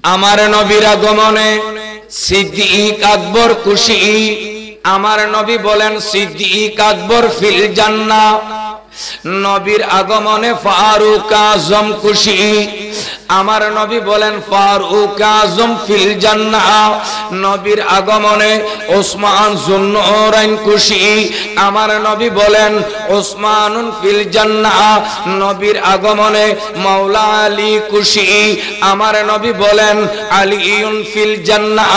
আমার নবীর আগমনে সিদ্দিক আকবর খুশি। আমার নবী বলেন সিদ্দিক আকবর ফিল জান্নাহ। নবীর আগমনে ফারুক আজম খুশি। আমার নবী বলেন ফারুক আজম ফিল জান্নাহ। নবীর আগমনে ওসমান যুন্নুরাইন খুশি। আমার নবী বলেন ওসমানুন ফিল জান্নাহ। নবীর আগমনে মাওলা আলী খুশি। আমার নবী বলেন আলীউন ফিল জান্নাহ।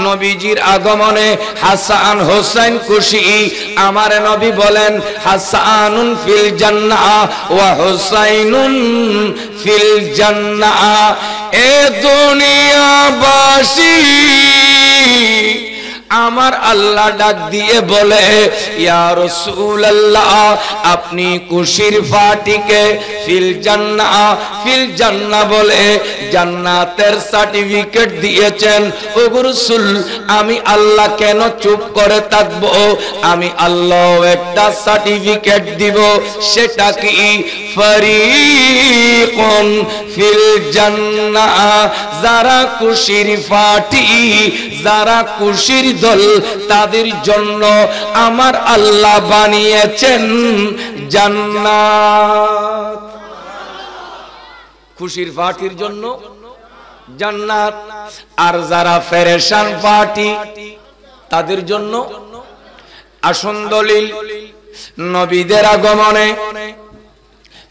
নবীজির আগমনে হাসান হোসেন খুশি। আমার নবী বলেন হাসানুন ফিল জান্নাহ ওয়া হুসাইনুন ফিল জান্নাহ। এ দুনিয়াবাসী আমার আল্লাহ ডাক দিয়ে বলে ইয়া রাসূলুল্লাহ আপনি খুশির ফাটিকে ফিল জান্নাহ বলে জান্নাতের সার্টিফিকেট দিয়েছেন। ও রাসূল আমি আল্লাহ কেন চুপ করে থাকবো? আমি আল্লাহ একটা সার্টিফিকেট দিব, সেটা কি ফারিকুন ফিল জান্নাহ। যারা খুশির ফাটি, যারা খুশির দল, তাদের জন্য আমার আল্লাহ বানিয়েছেন জান্নাত। খুশির ফাটির জন্য জান্নাত। আর যারা পেরেশান ফাটি তাদের জন্য আসন দলিল। নবীদের আগমনে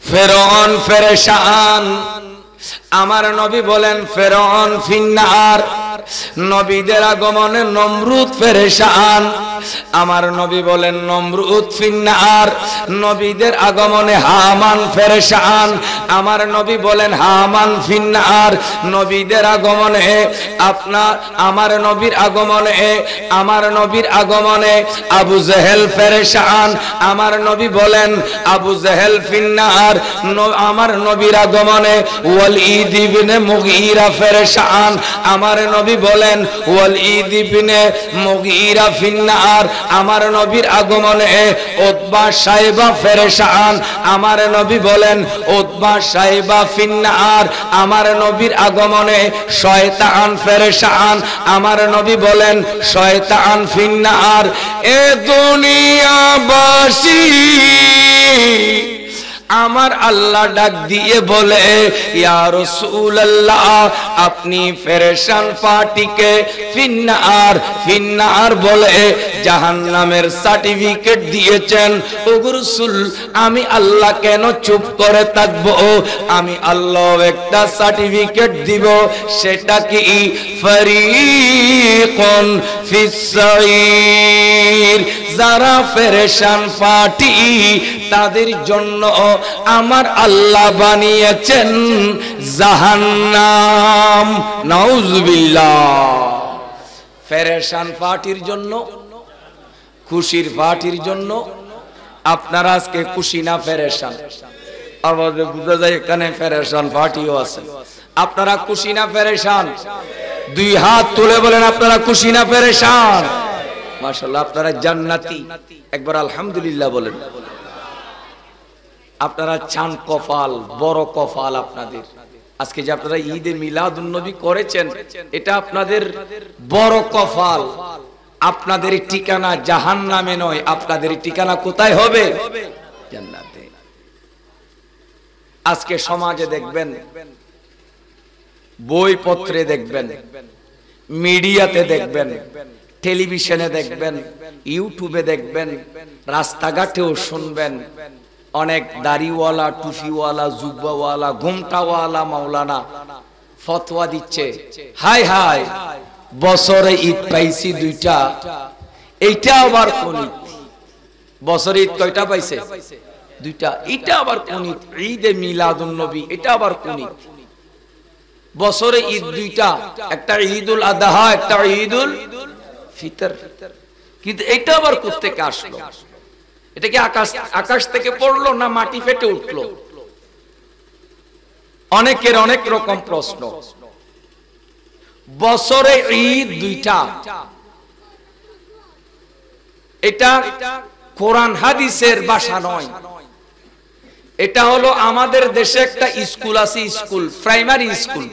ফেরাউন পেরেশান। আমার নবী বলেন ফেরাউন ফিন্নার। নবীদের আগমনে নমরুদ পেরেশান। আমার নবী বলেন নমরুদ ফিন্নার। নবীদের আগমনে হামান পেরেশান। আমার নবী বলেন হামান ফিন্নার। নবীদের আগমনে আমার নবীর আগমনে আবু জেহেল পেরেশান। আমার নবী বলেন আবু জেহেল ফিন্নার। আমার নবীর আগমনে ওয়ালিদ ইবনে মুগীরা পেরেশান। আমার নবী বলেন ওয়ালিদ ইবনে মুগীরা ফিন্নার। আমার নবীর আগমনে উতবা সাইবা পেরেশান। আমার নবী বলেন উতবা সাইবা ফিন্নার। আমার নবীর আগমনে শয়তান পেরেশান। আমার নবী বলেন শয়তান ফিন্নার। এ দুনিয়াবাসী আমার আল্লাহ ডাক দিয়ে বলে ইয়া রাসূলুল্লাহ আপনি পেরেশান পার্টিকে ফিন্নার বলে জাহান্নামের সার্টিফিকেট দিয়েছেন। ও রাসূল আমি আল্লাহ কেন চুপ করে থাকবো? আমি আল্লাহ একটা সার্টিফিকেট দিব, সেটা কি ফারিকুন ফিস সাইর। যারা পেরেশান পার্টি তাদের জন্য আমার আল্লাহ বানিয়েছেন জাহান্নাম। নাউজুবিল্লাহ। পেরেশান পার্টির জন্য, খুশির পার্টির জন্য। আপনারা আজকে খুশি না পেরেশান? আওয়াজে বোঝা যায় এখানে পেরেশান পার্টিও আছে। আপনারা খুশি না পেরেশান? দুই হাত তুলে বলেন আপনারা খুশি না পেরেশান? মাশাআল্লাহ আপনারা জান্নাতি। একবার আলহামদুলিল্লাহ বলেন। আপনারা চান কপাল, বড় কপাল আপনাদের। আজকে যে আপনারা ঈদে মিলাদুন নবী করেছেন, এটা আপনাদের বড় কপাল। আপনাদের ঠিকানা জাহান্নামে নয়, আপনাদের ঠিকানা কোথায় হবে? জান্নাতে। আজকে সমাজে দেখবেন, বইপত্রে দেখবেন, মিডিয়াতে দেখবেন, টেলিভিশনে দেখবেন, ইউটিউবে দেখবেন, রাস্তাঘাটেও শুনবেন, অনেক দাড়িওয়ালা, টুপিওয়ালা, জুব্বাওয়ালা, ঘোমটাওয়ালা মাওলানা ফতোয়া দিচ্ছে, হাই হাই বছরে ঈদ পাইছি দুইটা, এইটা আবার কোন ঈদ? বছরে ঈদ কয়টা পাইছে? দুইটা। এটা আবার কোন ঈদ? ঈদে মিলাদুন নবী, এটা আবার কোন ঈদ? বছরে ঈদ দুইটা, একটা ঈদুল আযহা, একটা ঈদুল ফিতর। কিন্তু এটা আবার কোথা থেকে আসলো? এটা কি আকাশ থেকে পড়লো না মাটি ফেটে উঠলো? অনেকের অনেক রকম প্রশ্ন। বছরে ঈদ দুইটা, এটা কোরআন হাদিসের ভাষা নয়। এটা হলো আমাদের দেশে একটা স্কুল আছে, স্কুল, প্রাইমারি স্কুল।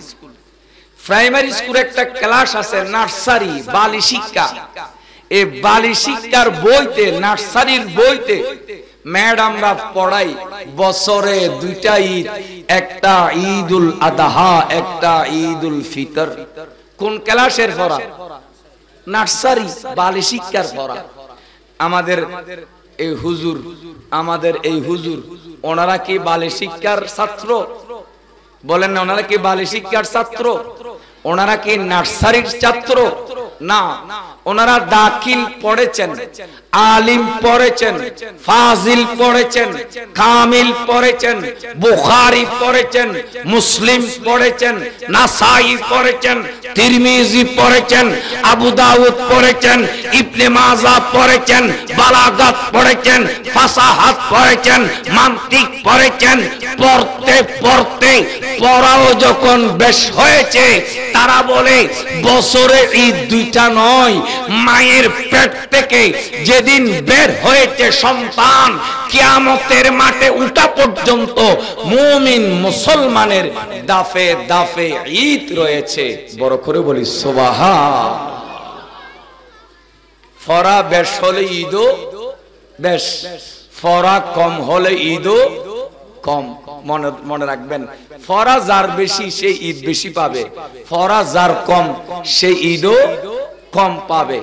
প্রাইমারি স্কুলে একটা ক্লাস আছে নার্সারি বালি শিক্ষা, এই বালি শিক্ষার বইতে, নার্সারির বইতে ম্যাডামরা পড়াই বছরে দুইটা ঈদ, একটা ঈদুল আদহা, একটা ঈদুল ফিতর। কোন ক্লাসের পড়া? নার্সারি বালি শিক্ষার পড়া। আমাদের এই হুজুর ওনারা কি বালি শিক্ষার ছাত্র? বলেন না, ওনারা কি বালি শিক্ষার ছাত্র? ওনারা কি নার্সারির ছাত্র? না, ওনারা দাখিল পড়েছেন, আলিম পড়েছেন, ফাজিল পড়েছেন, কামিল পড়েছেন, বুখারী পড়েছেন, মুসলিম পড়েছেন, নাসাই পড়েছেন, তিরমিজি পড়েছেন, আবু দাউদ পড়েছেন, ইবনে মাজাহ পড়েছেন, বালাগাত পড়েছেন, ফাসাহাত পড়েছেন, মান্তিক পড়েছেন। পড়তে পড়তে পড়াও যখন বেশ হয়েছে, তারা বলে বছরে ঈদ দুইটা নয়, মায়ের পেট থেকে যেদিন বের হয়েছে সন্তান, কিয়ামতের মাঠে উঠা পর্যন্ত মুমিন মুসলমানের দাফে দাফে ঈদ রয়েছে। বড় করে বলি সুবহান। ফরা বেশ হলে ঈদও বেশ, ফরা কম হলে ঈদও কম। মনে রাখবেন, ফরা যার বেশি সে ঈদ বেশি পাবে, ফরা যার কম সে ঈদও কম পাবে।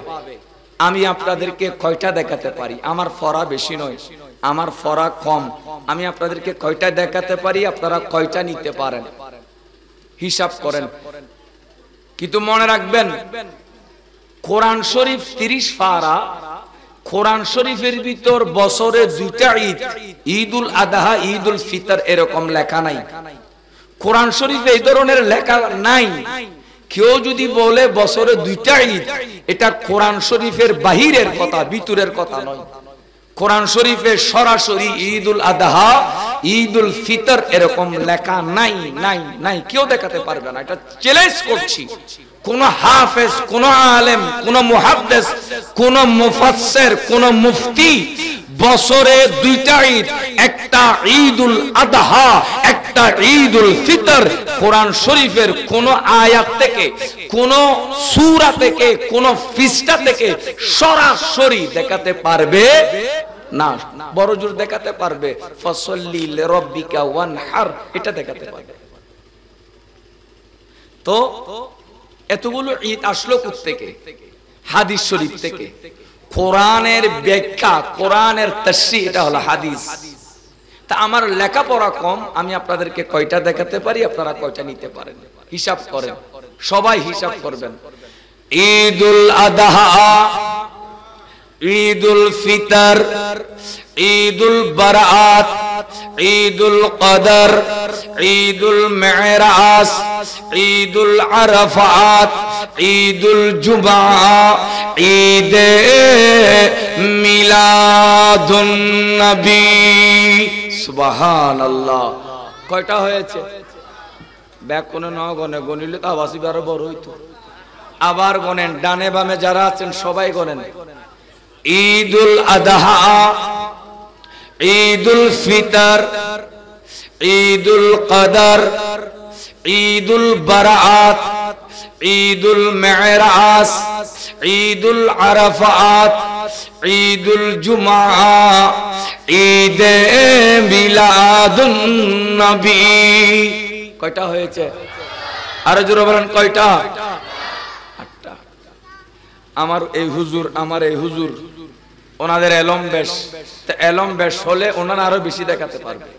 আমি আপনাদেরকে কয়টা দেখাতে পারি? আমার ফরা বেশি নয়, আমার ফরা কম। আমি আপনাদেরকে কয়টা দেখাতে পারি, আপনারা কয়টা নিতে পারেন হিসাব করেন। কিন্তু মনে রাখবেন, কোরআন শরীফ 30 পারা, কোরআন শরীফের ভিতর বছরে দুইটা ঈদ, ঈদুল আদহা, ঈদুল ফিতর এরকম লেখা নাই। কোরআন শরীফে এই ধরনের লেখা নাই। কেউ যদি বলে বছরে দুইটা ঈদ, এটা কোরআন শরীফের বাহিরের কথা, ভিতরের কথা নয়। কোরআন শরীফে সরাসরি ঈদুল আদহা, ঈদুল ফিতর এরকম লেখা নাই, নাই, নাই। কেউ দেখাতে পারবে না, এটা চ্যালেঞ্জ করছি। কোন হাফেজ, কোন আলেম, কোন মুহাদ্দিস, কোন মুফাসসির, কোন মুফতি বছরে দুইটা ঈদ, একটা ঈদুল আদহা, একটা ঈদুল ফিতর, কোরআন শরীফের কোন আয়াত থেকে, কোন সূরা থেকে, কোন পৃষ্ঠা থেকে সরাসরি দেখাতে পারবে না। বড় জোর দেখাতে পারবে ফাসাল্লি লিরাব্বিকা ওয়ানহার, এটা দেখাতে পারবে। তো এতগুলো ঈদ আসলো কোত্থেকে? হাদিস শরীফ থেকে। কোরআনের ব্যাখ্যা, কোরআনের তাফসীর, এটা হলো হাদিস। তা আমার লেখাপড়া কম, আমি আপনাদেরকে কয়টা দেখাতে পারি, আপনারা কয়টা নিতে পারেন হিসাব করেন, সবাই হিসাব করবেন। ঈদুল আদহা, ঈদুল ফিতর, ঈদুল বারাত, ঈদুল কদর, ঈদুল মেরাজ, ঈদুল আরাফাত, ঈদুল জুমআ, ঈদে মিলাদুন নবী। সুবহানাল্লাহ। কয়টা হয়েছে? ব্যাক কোন ন গনে, গনিলে তো আবাসি আরো বড় হইতো। আবার গনেন, ডানে বামে যারা আছেন সবাই গনেন। ঈদুল আদহা, ঈদুল ফিতর, ঈদুল কদর, ঈদুল বারাত, ঈদুল মেরাজ, ঈদুল আরাফাত, ঈদুল জুমআ, ঈদে মিলাদুন নবী। কয়টা হয়েছে? আরো জোরে বলেন কয়টা? 8টা। আমার এই হুজুর ওনাদের এলম বেশ, এলম বেশ হলে ওনারা আরো বেশি দেখাতে পারবে,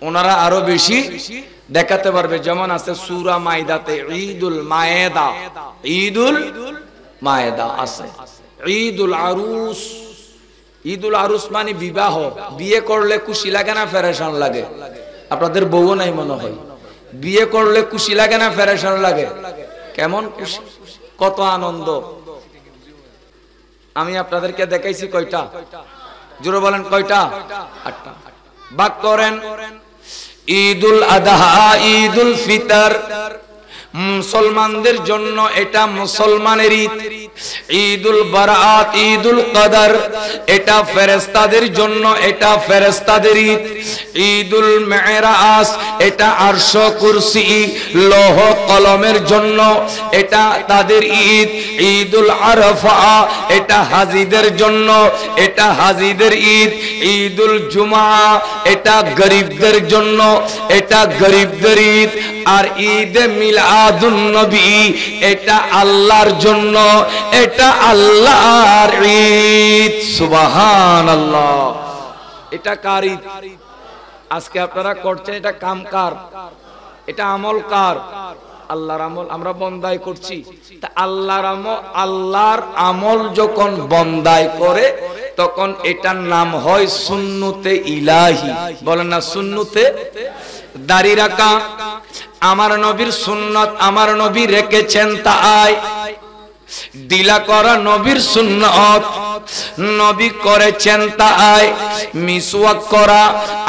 ওনারা আরো বেশি দেখাতে পারবে। যেমন আছে সূরা মাইদাতে ঈদুল মায়েদা, ঈদুল মায়েদা আছে। ঈদুল আরুস, ঈদুল আরুস মানে বিবাহ। বিয়ে করলে খুশি লাগে না ফেরেশান লাগে? আপনাদের বউও নাই মনে হয়। বিয়ে করলে খুশি লাগে না ফেরেশান লাগে? কেমন খুশি, কত আনন্দ। আমি আপনাদেরকে দেখাইছি কয়টা? জোরে বলেন কয়টা? 8টা। ভাগ করেন। ঈদুল আদহা, ঈদুল ফিতর মুসলমানদের জন্য এটা মুসলমানের ঈদ। ঈদুল বারাত, ঈদুল কদর এটা ফেরেশতাদের জন্য, এটা ফেরেশতাদের ঈদ। ঈদুল মেরাজ এটা আরশ কুরসি লৌহ কলমের জন্য, এটা তাদের ঈদ। ঈদুল আরাফা এটা হাজীদের জন্য, এটা হাজীদের ঈদ। ঈদুল জুমা এটা গরিবদের জন্য, এটা গরিবদের ঈদ। আর ঈদে মিলাদুন নবী এটা আল্লাহর জন্য, এটা আল্লাহর ঈদ। সুবহানাল্লাহ। এটা কার ঈদ? আজকে আপনারা করছেন, এটা কাম কার? এটা আমল কার? আল্লাহর আমল। আমরা বন্দাই করছি, তা আল্লাহর আমল যখন বন্দাই করে তখন এটার নাম হয় সুন্নতে ইলাহি। বলেন না সুন্নতে। দাড়ি রাখা আমার নবীর সুন্নত, আমার নবী রেখেছেন তাই। ডিলা করা নবীর সুন্নত, নবী করেছেন তাই। মিসওয়াক করা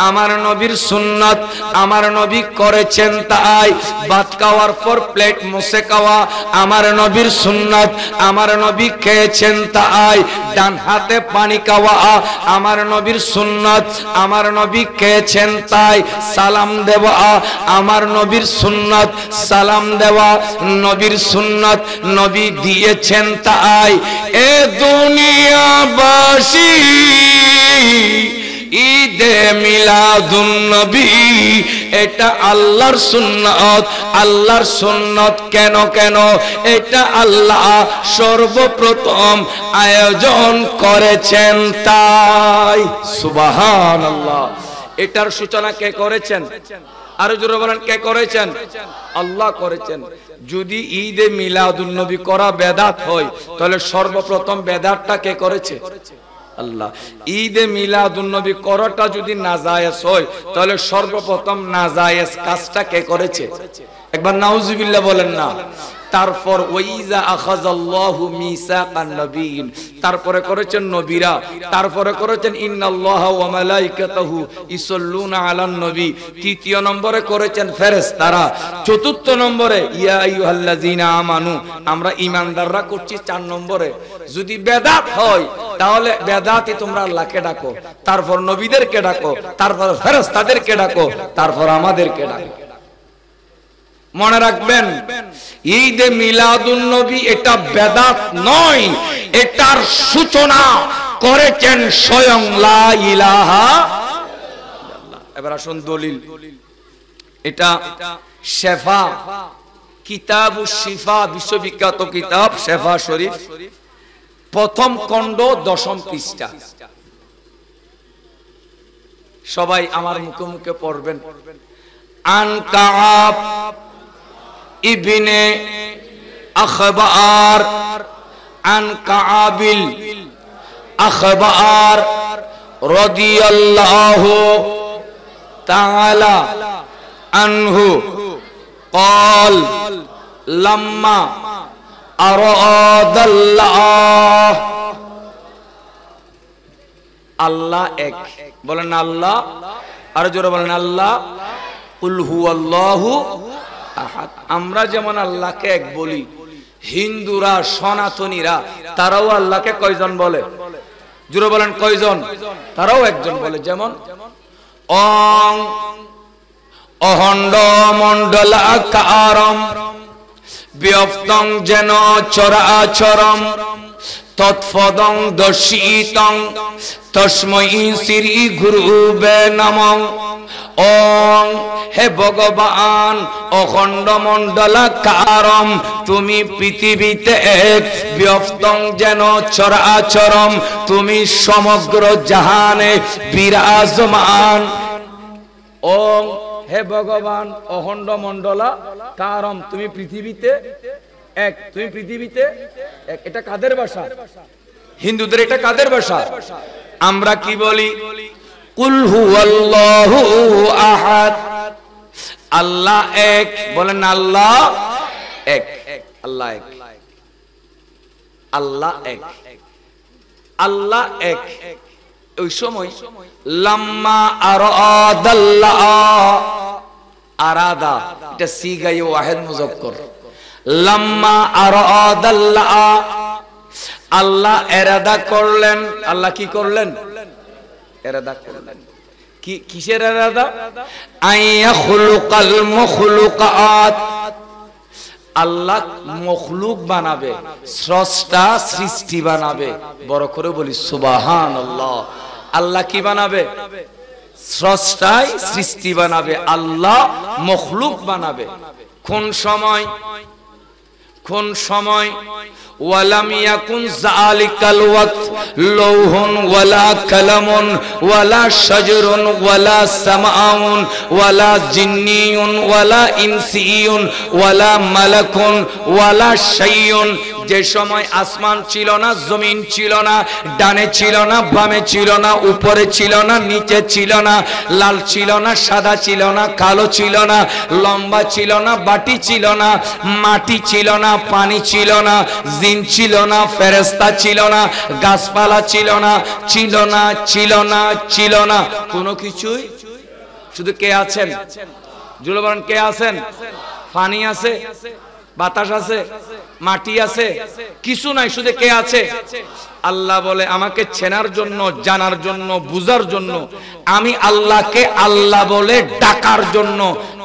আমার নবীর সুন্নত, আমার নবী করেছেন তাই। ভাত খাওয়ার পর প্লেট মুছে খাওয়া আমার নবীর সুন্নত, আমার নবী খেয়েছেন তাই। ডান হাতে পানি খাওয়া আমার নবীর সুন্নত, আমার নবী খেয়েছেন তাই। সালাম দেওয়া আমার নবীর সুন্নত, সালাম দেওয়া নবীর সুন্নত, নবী দিয়েছেন তাই। এ দুনিয়াবাসী ঈদে মিলাদুন নবী এটা আল্লাহর সুন্নত। আল্লাহর সুন্নত কেন? কেন এটা আল্লাহ সর্বপ্রথম আয়োজন করেছেন তাই। সুবহানাল্লাহ। এটার সূচনা কে করেছেন? আরো জোরে বলেন, কে করেছেন? আল্লাহ করেছেন। যদি ঈদে মিলাদুন নবী করা বেদাত হয় তাহলে সর্বপ্রথম বেদাতটা কে করেছে? আল্লাহ। ঈদে মিলাদুন নবী করাটা যদি নাজায়েজ হয় তাহলে সর্বপ্রথম নাজায়েজ কাজটা কে করেছে? একবার নাউজুবিল্লাহ বলেন না। তারপর ওয়াইজা আখাযাল্লাহু মিসাকান নবিয়্যিন, তারপরে করেছেন নবীরা, তারপরে করেছেন ইন্নাল্লাহা ওয়া মালাইকাতাহু ইসাল্লুনা আলান নবী, তৃতীয় নম্বরে করেছেন ফেরেশতারা, চতুর্থ নম্বরে ইয়া আইয়ুহাল্লাযিনা আমানু, আমরা ঈমানদাররা করছি 4 নম্বরে। যদি বেদাত হয় তাহলে বেদাতই তোমরা আল্লাহকে ডাকো, তারপর নবীদেরকে ডাকো, তারপর ফেরেশতাদেরকে ডাকো, তারপর আমাদেরকে ডাকো। মনে রাখবেন, ঈদে মিলাদুন নবী এটা বেদাত নয়, এটার সূচনা করেছেন স্বয়ং লা ইলাহা ইল্লাল্লাহ। এবার আসুন দলিল। এটা শেফা, কিতাবুশ শিফা, বিশ্ববিখ্যাত কিতাব শেফা শরীফ, প্রথম খণ্ড 10ম পৃষ্ঠা। সবাই আমার মুখে মুখে পড়বেন। আন কাআব ইবনে আখবার, আন কাআবিল আখবার রাদিয়াল্লাহু তাআলা আনহু قال لما أراد الله, আল্লাহ এক, বলেন আল্লাহ, আর জোরে বলেন আল্লাহ। কুল হুয়াল্লাহু আহাদ। আমরা যেমন আল্লাহকে এক বলি, হিন্দুরা সনাতনীরা তারাও আল্লাহকে কয়জন বলে? জোরে বলেন কয়জন? তারাও একজন বলে। যেমন অং অহণ্ড মণ্ডলাকারম ব্যক্তং যেন চরাচরম তৎপদং দর্শিতং তস্मै শ্রী গুরুবে নমঃ। ওং, হে ভগবান, অখণ্ড মণ্ডলাকারম, তুমি পৃথিবীতে এক, ব্যক্তং যেন চরাচরম, তুমি সমগ্র জাহানে বিরাজমান। ওং, হে ভগবান, অখণ্ড মণ্ডলাকারম, তুমি পৃথিবীতে এক, তুমি পৃথিবীতে এক। এটা কাদের ভাষা? হিন্দুদের। এটা কাদের ভাষা? আমরা কি বলি? কুল হুয়াল্লাহু আহাদ, আল্লাহ এক, বলেন আল্লাহ এক, আল্লাহ এক, আল্লাহ এক, আল্লাহ এক। ওই সময় লাম্মা আরাদাল্লাহ, আরাদা এটা সিগায়ে ওয়াহিদ মুযাক্কার, লাম্মা আরাদাল্লাহ আল্লাহ এরাদা করলেন, আল্লাহ কি করলেন? এরাদা করলেন। কি কিসের এরাদা? আইয়া খুলুকাল মখলুকাত, আল্লাহ মখলুক বানাবে, স্রষ্টা সৃষ্টি বানাবে। বড় করে বলি সুবহানাল্লাহ। আল্লাহ কি বানাবে? স্রষ্টাই সৃষ্টি বানাবে, আল্লাহ মখলুক বানাবে। কোন সময়? কোন সময়? ওয়ালাম ইয়াকুন যালিকাল ওয়াক্ত লাউহুন ওয়ালা কালামুন ওয়ালা শাজরুন ওয়ালা সামাউন ওয়ালা জিন্নিয়ুন ওয়ালা ইনসিয়ুন ওয়ালা মালাকুন ওয়ালা শাইউন। যে সময় আসমান ছিল না, জমিন ছিল না, ডানে ছিল না, বামে ছিল না, উপরে ছিল না, নিচে ছিল না, লাল ছিল না, সাদা ছিল না, কালো ছিল না, লম্বা ছিল না, বাটি ছিল না, মাটি ছিল না, পানি ছিল না, জিন ছিল না, ফেরেশতা ছিল না, গাছপালা ছিল না, ছিল না, ছিল না, ছিল না, কোনো কিছুই। শুধু কে আছেন? জুড়ে বলেন কে আছেন? পানি আছে, বাতাস আছে, মাটি আছে, কিছু নাই, শুধু কে আছে? আল্লাহ বলে আমাকে চেনার জন্য, জানার জন্য, বুঝার জন্য, আমি আল্লাহকে আল্লাহ বলে ডাকার জন্য,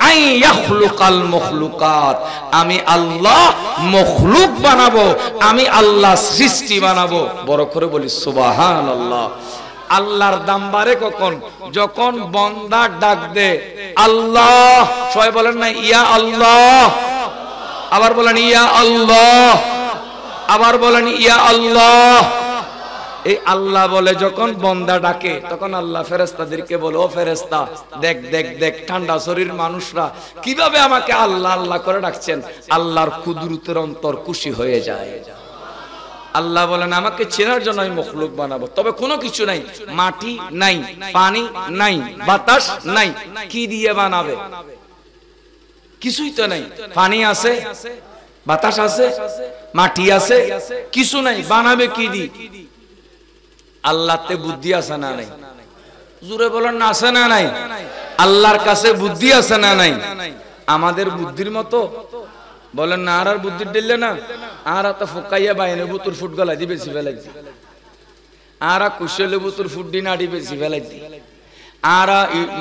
আইয়াখলুকাল মখলুকাত, আমি আল্লাহ মখলুক বানাবো, আমি আল্লাহ সৃষ্টি বানাবো। বড় করে বলি সুবহানাল্লাহ। আল্লাহর দাম বাড়ে কখন? যখন বান্দা ডাক দে আল্লাহ। সবাই বলেন না ইয়া আল্লাহ, আবার বলেন ইয়া আল্লাহ, আবার বলেন ইয়া আল্লাহ। এই আল্লাহ বলে যখন বান্দা ডাকে, তখন আল্লাহ ফেরেশতাদেরকে বলে ও ফেরেশতা, দেখ দেখ দেখ ঠান্ডা শরীর মানুষরা কিভাবে আমাকে আল্লাহ আল্লাহ করে ডাকছেন। আল্লাহর কুদরতের অন্তর খুশি হয়ে যায়। আল্লাহ বলেন আমাকে চেনার জন্য আমি মখলুক বানাবো, তবে কোনো কিছু নাই, মাটি নাই, পানি নাই, বাতাস নাই, কি দিয়ে বানাবে? কিছুই তো নাই। পানি আছে, বাতাস আছে, মাটি আছে, কিছু নাই, বানাবে কি দি? আল্লাহতে বুদ্ধি আছে না নাই? জোরে বলেন না আছে না নাই? আল্লাহর কাছে বুদ্ধি আছে না নাই? আমাদের বুদ্ধির মতো বলেন না, আর বুদ্ধি দিলে না, আর তো ফোকাইয়া বাইনে বুতুর ফুট গলা দি বেশি ফেলাই দি, আর কুশলে বুতুর ফুট দি নাড়ি বেশি ফেলাই দি, আর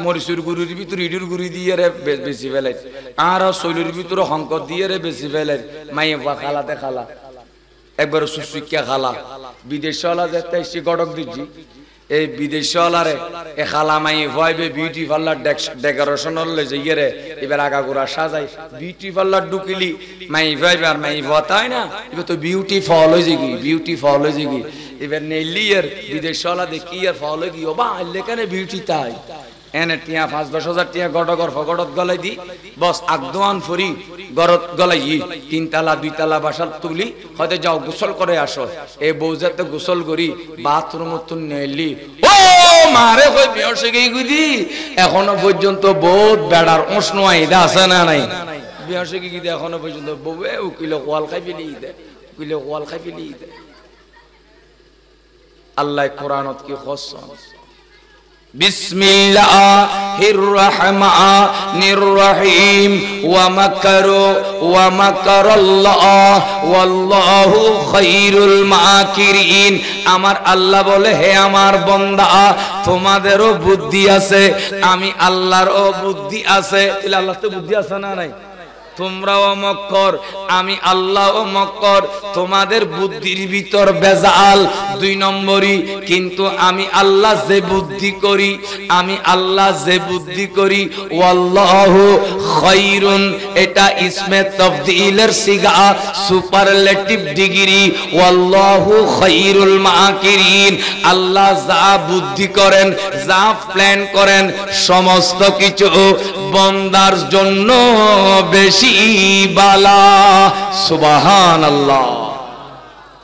মরিচুর গুড়ির ভিতর ইডুর গুড়ি দিয়ে রে বেশি ফেলাই, আর শৈলের ভিতর হংকর দিয়ে রে বেশি ফেলাই। মাইয়ে বা খালাতে খালা, একবার সুসুকিয়া খালা, বিদেশওয়ালা যেতে এসে গড়ক দিচ্ছি, এই বিদেশওয়ালারে এ খালা মাই ভয়বে বিউটি পার্লার ডেকোরেশনের লেজে ইয়ে এবার আগাগোড়া সাজাই বিউটি পার্লার ঢুকিলি মাই ভয়বে আর মাই ভয় না, এবার তো বিউটি ফল হয়ে যাগি, বিউটি ফল হয়ে যাগি। এবার নেইলি এর বিদেশওয়ালা দেখি আর ফল হয়ে গিয়ে বা লেখানে বিউটি তাই এনে টিয়া ৫-১০ হাজার টিয়া গড় ফগড়ত গলাই দি বস আগদোয়ান ফরি গড়ত গলাই ৩ তালা ২ তালা বাসার তুলি হয়তো যাও গোসল করে আসো। এই বউজাতে গোসল করি বাথরুম তুন নেলি ও মারে কই বিয়র সেগেই গুদি এখনো পর্যন্ত বহুত বেড়ার উষ্ণ আইদা আছে না নাই? বিয়র সেগে গিদি এখনো পর্যন্ত বউয়ে উকিল ওয়াল খাই ফেলি দে, উকিল ওয়াল খাই ফেলি দে। আল্লাহ কোরআনত কি খসন বিসমিল্লাহির রহমানির রহিম ওয়া মাকারু ওয়া মাকারাল্লাহ ওয়াল্লাহু খায়রুল মাকিরিন। আমার আল্লাহ বলে হে আমার বান্দা তোমাদেরও বুদ্ধি আছে, আমি আল্লাহরও বুদ্ধি আছে। তাহলে আল্লাহর তো বুদ্ধি আছে না নাই? তোমরাও মক্কর আমি আল্লাহও মক্কর, তোমাদের বুদ্ধির ভিতর বেজাল ২ নম্বরই। কিন্তু আমি আল্লাহ যে বুদ্ধি করি, আমি আল্লাহ যে বুদ্ধি করি ওয়াল্লাহু খায়রুন, এটা ইসমে তাফদীলের সিগা সুপারলেটিভ ডিগ্রি। ওয়াল্লাহু খায়রুল মাকিরিন, আল্লাহ যা বুদ্ধি করেন যা প্ল্যান করেন সমস্ত কিছু বান্দার জন্য বেশি বালা। সুবহানাল্লাহ,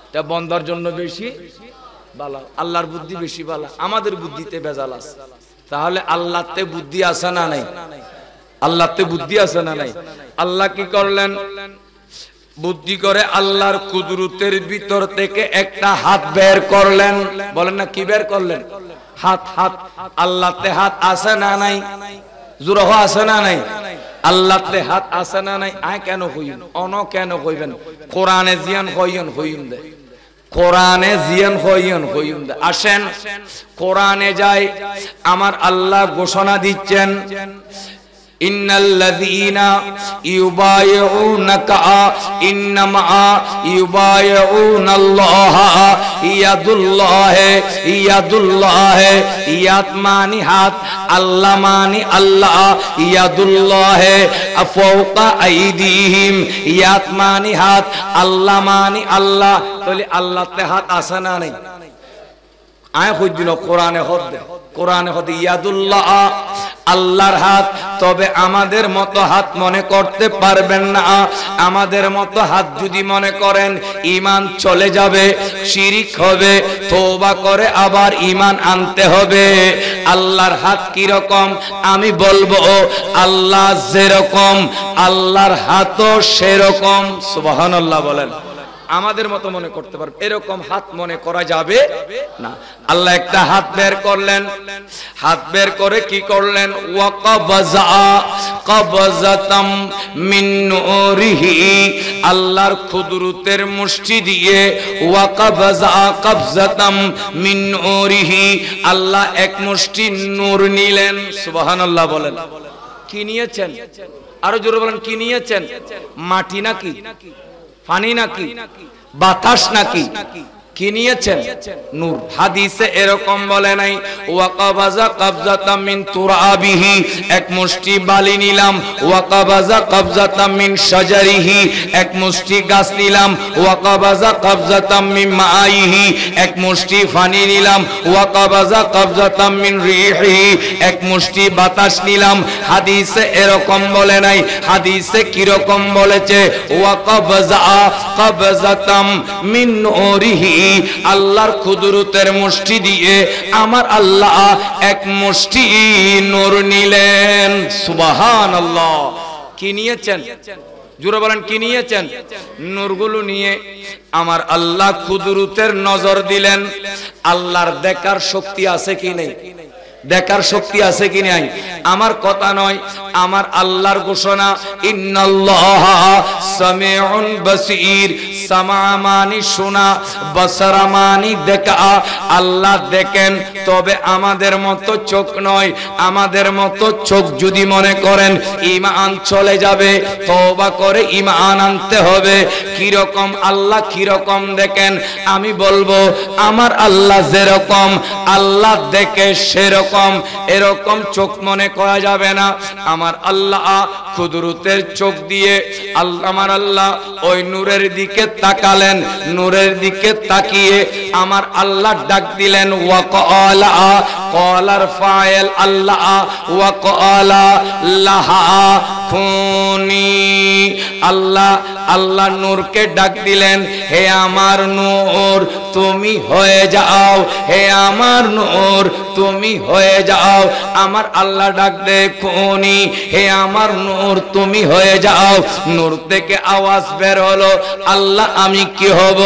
এটা বান্দার জন্য বেশি বালা, আল্লাহর বুদ্ধি বেশি বালা। আমাদের বুদ্ধিতে ভেজাল আছে। তাহলে আল্লাহতে বুদ্ধি আছে না নাই? আল্লাহতে বুদ্ধি আছে না নাই? আল্লাহ কি করলেন? বুদ্ধি করে আল্লাহর কুদরতের ভিতর থেকে একটা হাত বের করলেন। বলেন না কি বের করলেন? হাত। হাত আল্লাহতে হাত আছে না নাই? জোরহ আছে না নাই? আল্লাহতে হাত আছে না নাই? আয় কেন হইন অন কেন হইবেন? কোরআনে জিয়ান হইন হইন দে, কোরআনে জিয়ান হইয়ন হইয়ন। আসেন কোরআনে যাই, আমার আল্লাহ ঘোষণা দিচ্ছেন ইন্নাল্লাযীনা ইউবাইউনাকা ইন্নামা ইউবাইউনাল্লাহা ইয়াদুল্লাহি ইয়াদুল্লাহি ইয়াদ মানি হাত, আল্লাহ মানি আল্লাহ, ইয়াদুল্লাহি ফাওকা আইদিহিম ইয়াদ মানি হাত, আল্লাহ মানি আল্লাহ। তাহলে আল্লাহতে হাত আছে না নাই? আয় কইদিন কোরআনে হদ দে, কোরআনে হদ ইয়াদুল্লাহ আল্লাহর হাত। তবে আমাদের মতো হাত মনে করতে পারবেন না। আমাদের মতো হাত যদি মনে করেন ঈমান চলে যাবে, শিরিক হবে, তওবা করে আবার ঈমান আনতে হবে। আল্লাহর হাত কি রকম আমি বলবো, আল্লাহ যেরকম আল্লাহর হাতও সেরকম। সুবহানাল্লাহ বলেন। আমাদের মতো মনে করতে পারবে এরকম হাত মনে করা যাবে না। আল্লাহ একটা হাত বের করলেন, হাত বের করে কি করলেন, ওয়াকাবাযা কাবাযাতাম মিন নূরিহি, আল্লাহর কুদরতের মুষ্টি দিয়ে ওয়াকাবাযা কাবযাতাম মিন নূরিহি, আল্লাহ এক মুষ্টি নূর নিলেন। সুবহানাল্লাহ বলেন। কি নিয়েছেন? আরো জোরে বলেন, কি নিয়েছেন? মাটি নাকি, পানি নাকি, বাতাস নাকি, কি নিয়েছেন? নূর। হাদিসে এরকম বলে নাই ওয়াকাবাযা কাবযাতাম মিন তুরাবিহি, এক মুষ্টি বালি নিলাম, ওয়াকাবাযা কাবযাতাম মিন শাজারিহি, এক মুষ্টি গাছ নিলাম, ওয়াকাবাযা কাবযাতাম মিন মাইহি, এক মুষ্টি পানি নিলাম, ওয়াকাবাযা কাবযাতাম মিন রিহি, এক মুষ্টি বাতাস নিলাম। হাদিসে এরকম বলে নাই। হাদিসে কি রকম বলেছে, ওয়াকাবাযা কাবযাতাম মিন নূরিহি, আল্লাহর কুদরতের মুষ্টি দিয়ে আমার আল্লাহ এক মুষ্টি নূর নিলেন। সুবহানাল্লাহ। কি নিয়েছেন? জোরে বলেন, কি নিয়েছেন? নূরগুলো নিয়ে আমার আল্লাহ কুদরতের নজর দিলেন। আল্লাহর দেখার শক্তি আছে কি নেই? দেখার শক্তি আছে কি নাই? আমার কথা নয়, আমার আল্লাহর ঘোষণা ইন্নাল্লাহা সামিউন বাসীর। সামা মানি শোনা, বাসারা মানি দেখা। আল্লাহ দেখেন, তবে আমাদের মতো চোখ নয়। আমাদের মতো চোখ যদি মনে করেন ঈমান চলে যাবে, তওবা করে ঈমান আনতে হবে। কি রকম আল্লাহ, কি রকম দেখেন আমি বলবো, আমার আল্লাহ যেরকম আল্লাহ দেখে সেরকম, এরকম চোখ মনে করা যাবে না। আমার আল্লাহ কুদরতের চোখ দিয়ে আল্লাহ, আমার আল্লাহ ওই নূরের দিকে তাকালেন। নূরের দিকে তাকিয়ে আমার আল্লাহ ডাক দিলেন ওয়াকালা, কলার ফাইল আল্লাহ, ওয়াকালা লাহা খুনি। আল্লাহ আল্লাহ নূরকে ডাক দিলেন, হে আমার নূর তুমি হয়ে যাও, হে আমার নূর তুমি হয়ে যাও। আমার আল্লাহ ডাক দে খুনি, হে আমার নূর তুমি হয়ে যাও। নূর থেকে আওয়াজ বের হলো, আল্লাহ আমি কি হব?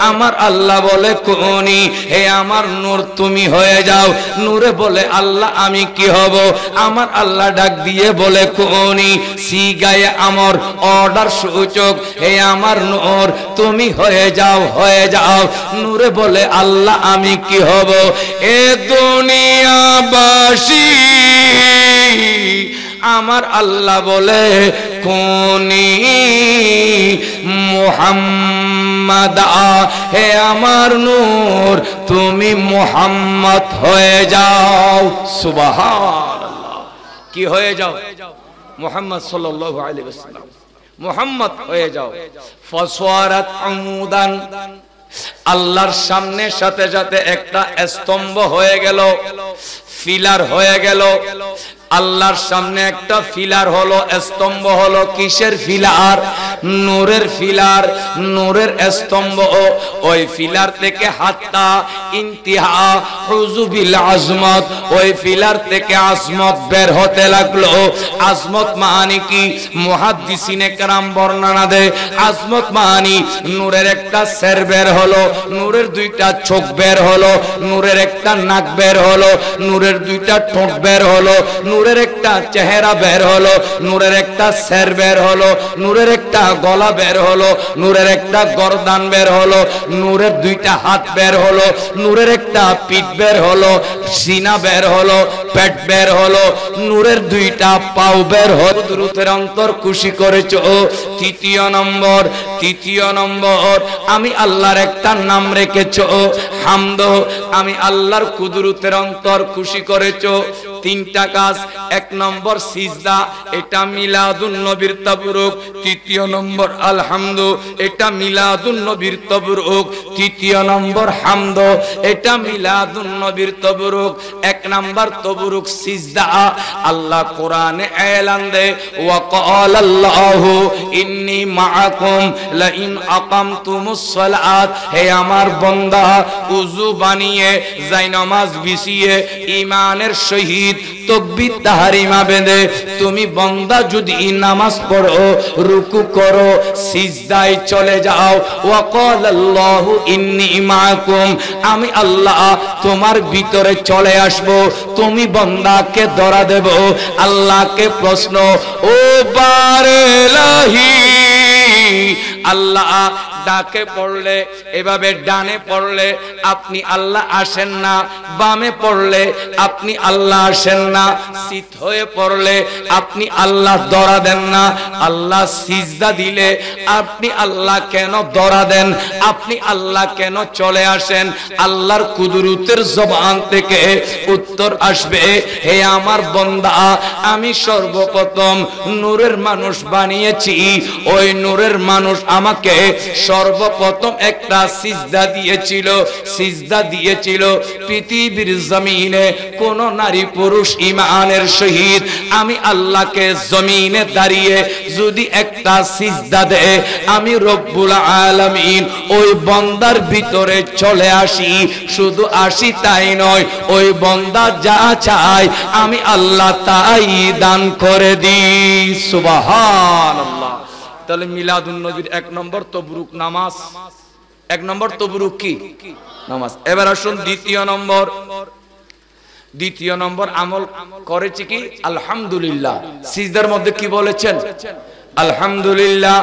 আমার আল্লাহ বলে খুনি, হে আমার নূর তুমি হয়ে যাও। নূরে বলে আল্লাহ আমি কি হব? আমার আল্লাহ ডাক দিয়ে বলে খুনি, সিগায়ে আমর অর্ডার সূচক, হে আমার নূর তুমি হয়ে যাও, হয়ে যাও। নূরে বলে আল্লাহ আমি কি হব? এ দুনিয়াবাসী আমার আল্লাহ বলে কোনি মুহাম্মদ, হে আমার নূর তুমি মুহাম্মদ হয়ে যাও। সুবহানাল্লাহ। কি হয়ে যাও? মুহাম্মদ সাল্লাল্লাহু আলাইহি ওয়াসাল্লাম মুহাম্মদ হয়ে যাও। ফাসওয়ারাত আমুদান, আল্লাহর সামনে সাথে সাথে একটা স্তম্ভ হয়ে গেল, ফিলার হয়ে গেল। আল্লাহর সামনে একটা ফিলার হলো, স্তম্ভ হলো। কিসের ফিলার? নূরের ফিলার, নূরের স্তম্ভ। ওই ফিলার থেকে হাত্তা ইন্তিহা হুজুবিল আজমত, ওই ফিলার থেকে আজমত বের হতে লাগলো। আজমত মানে কি? মুহাদ্দিসিনে কেরাম বর্ণনা দেয়, আজমত মানে নূরের একটা সের বের হলো, নূরের দুইটা চোখ বের হলো, নূরের একটা নাক বের হলো, নূরের দুইটা ঠোঁট বের হলো, নূরের একটা চেহারা বের হলো, নূরের একটা সের বের হলো, নূরের একটা গলা বের হলো, নূরের একটা গর্দান বের হলো, নূরের দুইটা হাত বের হলো, নূরের একটা পিঠ বের হলো, সিনা বের হলো, পেট বের হলো, নূরের দুইটা পাও বের হলো। কুদরতের অন্তর খুশি করেছো। তৃতীয় নম্বর আমি আল্লাহর একটা নাম রেখেছো হামদ। আমি আল্লাহর কুদরতের অন্তর খুশি করেছো। তিনটা কাজ। এক নম্বর সিজদা, এটা মিলাদুন নবীর তাবরুক। তৃতীয় নম্বর আলহামদু, এটা মিলাদুন নবীর তাবরুক। তৃতীয় নম্বর হামদ, এটা মিলাদুন নবীর তাবরুক। এক নম্বর তাবরুক সিজদা। আল্লাহ কোরআনে এলান দেয়, ওয়া ক্বালাল্লাহু ইন্নী মাআকুম লা ইন আকামতুমুস সালাত। হে আমার বান্দা, ওযু বানিয়ে যাই নামাজ বিছিয়ে ঈমানের সহিত তাকবীর তাহরিমা বেঁধে তুমি বান্দা যদি নামাজ পড়ো, রুকু করো, সিজদায় চলে যাও, ওয়া ক্বালাল্লাহু ইন্নী মাআকুম, আমি আল্লাহ তোমার ভিতরে চলে আসব, তুমি বান্দাকে ধরা দেব। আল্লাহকে প্রশ্ন, ও বারেলাহি, আল্লাহ ডাকে পড়লে এভাবে ডানে পড়লে আপনি আল্লাহ আসেন না, বামে পড়লে আপনি আল্লাহ আসেন না, সিত হয়ে পড়লে আপনি আল্লাহ ধরা দেন না। আল্লাহ সিজদা দিলে আপনি আল্লাহ কেন ধরা দেন? আপনি আল্লাহ কেন চলে আসেন? আল্লাহর কুদরতের জবান থেকে উত্তর আসবে, হে আমার বান্দা, আমি সর্বপ্রথম নূরের মানুষ বানিয়েছি। ওই নূরের মানুষ আমাকে সর্বপ্রথম একটা সিজদা দিয়েছিল। পৃথিবীর জমিনে কোন নারী পুরুষ ঈমানের সহিত আমি আল্লাহকে জমিনে দাঁড়িয়ে যদি একটা সিজদা দেয়, আমি রব্বুল আলামিন ওই বান্দার ভিতরে চলে আসি। শুধু আসি তাই নয়, ওই বান্দা যা চায় আমি আল্লাহ তাই দান করে দিই। সুবহানাল্লাহ। তাহলে মিলাদুন নবীর এক নম্বর তবরুক নামাজ। এক নম্বর তবরুক কি? নামাজ। এবার আসুন দ্বিতীয় নম্বর আমল করেছি কি? আলহামদুলিল্লাহ। সিজদার মধ্যে কি বলেছেন? আলহামদুলিল্লাহ।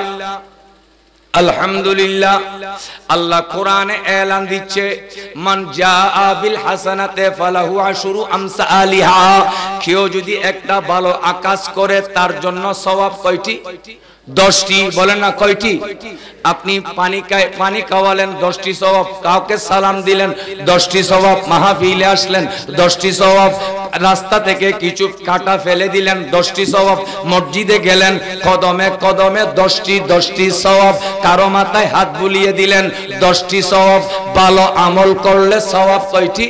আলহামদুলিল্লাহ। আল্লাহ কোরআনে এলান দিচ্ছে, মান জাআ বিল হাসানাতে ফালাহু আশরু আমসালিহা। কেউ যদি একটা ভালো কাজ করে তার জন্য সওয়াব কয়টি? 10টি। বলেন না কয়টি? আপনি পানি খাওয়ালেন 10টি সওয়াব, কাউকে সালাম দিলেন 10টি সওয়াব, মাহফিলে আসলেন 10টি সওয়াব, রাস্তা থেকে কিছু কাটা ফেলে দিলেন 10টি সওয়াব, মসজিদে গেলেন কদমে কদমে 10টি সওয়াব, কারো মাথায় হাত বুলিয়ে দিলেন 10টি সওয়াব। ভালো আমল করলে সওয়াব কয়টি?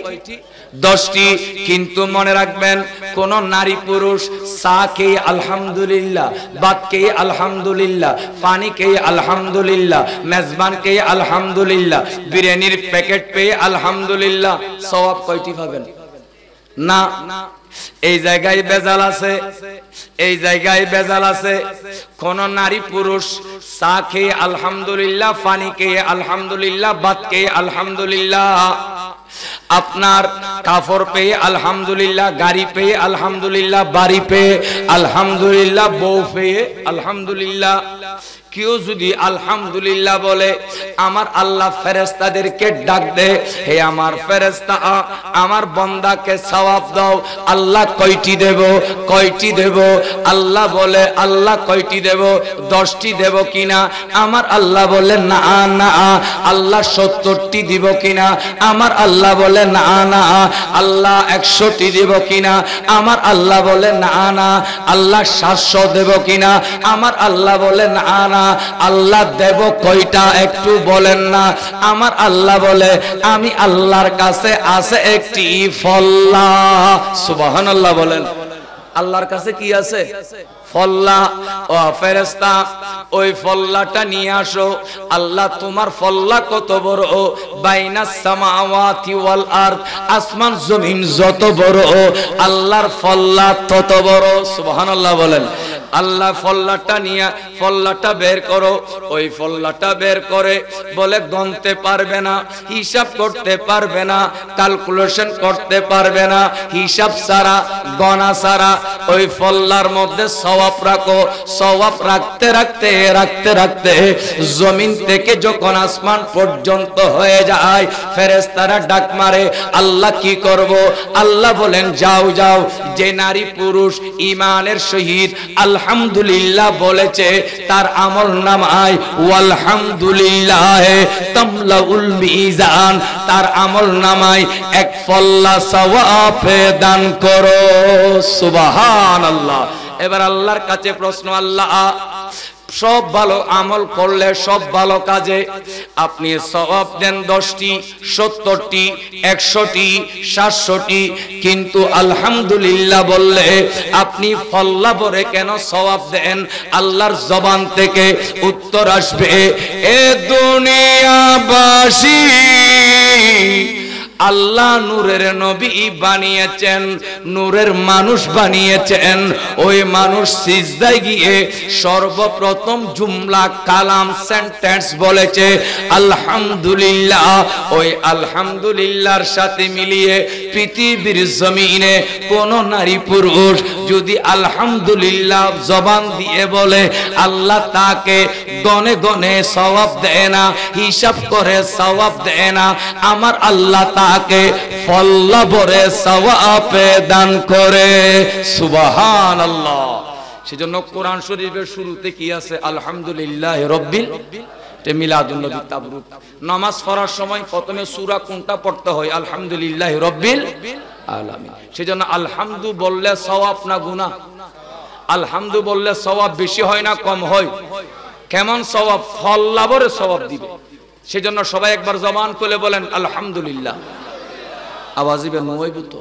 10টি। কিন্তু মনে রাখবেন, কোন নারী পুরুষ চা খেয়ে আলহামদুলিল্লাহ, ভাত খেয়ে আলহামদুলিল্লাহ, পানি খেয়ে আলহামদুলিল্লাহ, মেজবান খেয়ে আলহামদুলিল্লাহ, বিরিয়ানির প্যাকেট পেয়ে আলহামদুলিল্লাহ, সওয়াব কয়টি পাবেন? না। এই জায়গায় বেজাল আছে। কোন নারী পুরুষ চা খেয়ে আলহামদুলিল্লাহ, পানি খেয়ে আলহামদুলিল্লাহ, ভাত খেয়ে আলহামদুলিল্লাহ, আপনার কাপড় পেয়ে আলহামদুলিল্লাহ, গাড়ি পেয়ে আলহামদুলিল্লাহ, বাড়ি পেয়ে আলহামদুলিল্লাহ, বউ পেয়ে আলহামদুলিল্লাহ, কেউ যদি আলহামদুলিল্লাহ বলে, আমার আল্লাহ ফেরেশতাদেরকে ডাক দে, হে আমার ফেরেশতা, আমার বান্দাকে সওয়াব দাও। আল্লাহ কয়টি দেব? কয়টি দেব? আল্লাহ বলে, আল্লাহ কয়টি দেব? 10টি দেব কিনা? আমার আল্লাহ বলে না না। আল্লাহ 70টি দিব কিনা? আমার আল্লাহ বলে না না। আল্লাহ 100টি দেব কিনা? আমার আল্লাহ বলে না না। আল্লাহ 700 দেব কিনা? আমার আল্লাহ বলে না না। আল্লাহ দেব কয়টা একটু বলেন না? আমার আল্লাহ বলে, আমি আল্লাহর কাছে আছে একটি ফল্লা। সুবহানাল্লাহ বলেন। আল্লাহর কাছে কি আছে? ফল্লা। ও ফেরেশতা, ওই ফল্লাটা নিয়ে আসো। আল্লাহ তোমার ফল্লা কত বড়? বাইনাস সামাওয়াতি ওয়াল আরদ, আসমান জমিন যত বড় আল্লাহর ফল্লা তত বড়। সুবহানাল্লাহ বলেন। আল্লাহ ফল্লাটা বের করো। ওই ফল্লাটা বের করে বলে, গণতে পারবে না, হিসাব করতে পারবে না, ক্যালকুলেশন করতে পারবে না, হিসাব ছাড়া, গণা ছাড়া ওই ফল্লার মধ্যে সওয়াব সওয়াব রাখো। সওয়াব রাখতে রাখতে রাখতে রাখতে জমিন থেকে যখন আসমান পর্যন্ত হয়ে যায়, ফেরেশতারা ডাক মারে, আল্লাহ কি করব? আল্লাহ বলেন যাও যাও, যে নারী পুরুষ ঈমানের সহিত আলহামদুলিল্লাহ বলেছে তার আমলনামায় ওয়ালহামদুলিল্লাহ তামলাউল মিজান, তার আমলনামায় এক ফল্লা সওয়াব দান করো। সুবহানাল্লাহ। এবার আল্লাহর কাছে প্রশ্ন, আল্লাহ সব ভালো আমল করলে, সব ভালো কাজে আপনি সওয়াব দেন 10টি, 70টি, 100টি, 700টি, কিন্তু আলহামদুলিল্লাহ বললে আপনি ফল্লা ভরে কেন সওয়াব দেন? আল্লাহর জবান থেকে উত্তর আসবে, এ দুনিয়াবাসী, আল্লাহ নূরের নবী বানিয়েছেন, নূরের মানুষ বানিয়েছেন। ওই মানুষ সিজদায় গিয়ে সর্বপ্রথম জুমলা কালাম সেন্টেন্স বলেছে আলহামদুলিল্লাহ। ওই আলহামদুলিল্লাহর সাথে মিলিয়ে পৃথিবীর জমিনে কোন নারী পুরুষ যদি আলহামদুলিল্লাহ জবান দিয়ে বলে, আল্লাহ তাকে গনে গনে সওয়াব দেয় না, হিসাব করে সওয়াব দেয় না। আমার আল্লাহ তাকে ফল্লা ভরে সওয়াব দান করে। সুবহানাল্লাহ। সেজন্য কোরআন শরীফের শুরুতে কি আছে? আলহামদুলিল্লাহ রাব্বিল মিলাদুন নবী তাবরুক। নামাজ পড়ার সময় প্রথমে সূরা কোনটা পড়তে হয়? আলহামদুলিল্লাহ রাব্বিল আলামিন। সেজন্য আলহামদু বললে সওয়াব না গুনাহ? আলহামদু বললে সওয়াব বেশি হয় না কম হয়? কেমন সওয়াব? ফল্লা ভরে সওয়াব দিবে। সেজন্য সবাই একবার জবান খুলে বলেন আলহামদুলিল্লাহ। আওয়াজ ইবে নয় বুতো,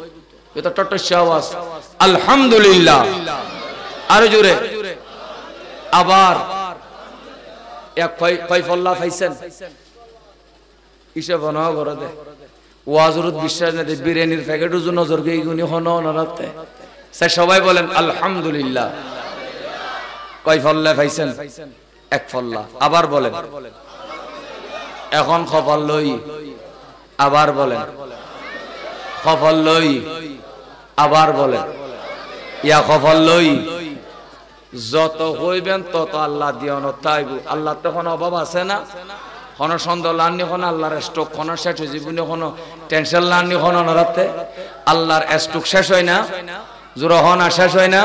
এটা টট্টসে আওয়াজ। আলহামদুলিল্লাহ। আরো জোরে। আবার এক কয় ফল্লা পাইছেন? হিসাব না করে দে। ওয়াজরত বিশ্বাস না দে, বিরিয়ানির প্যাকেট ওজন নজর গই গুনি হনো না রাতে। স্যার সবাই বলেন আলহামদুলিল্লাহ। কয় ফল্লা পাইছেন? এক ফল্লা। আবার বলেন। এখন খবর লই। আবার বলেন। খবর লই। আবার বলেন। ইয়া খবর লই। যত হইবেন তত আল্লাহ দিয়ন তাইব। আল্লাহ তখন অভাব আছে না? কোন সন্দেহ লানি, কোন আল্লাহর স্টক, কোন শেষ জীবনে কোন টেনশন লানি, কোন নরাতে আল্লাহর স্টক শেষ হয় না? জোর হনা শেষ হয় না?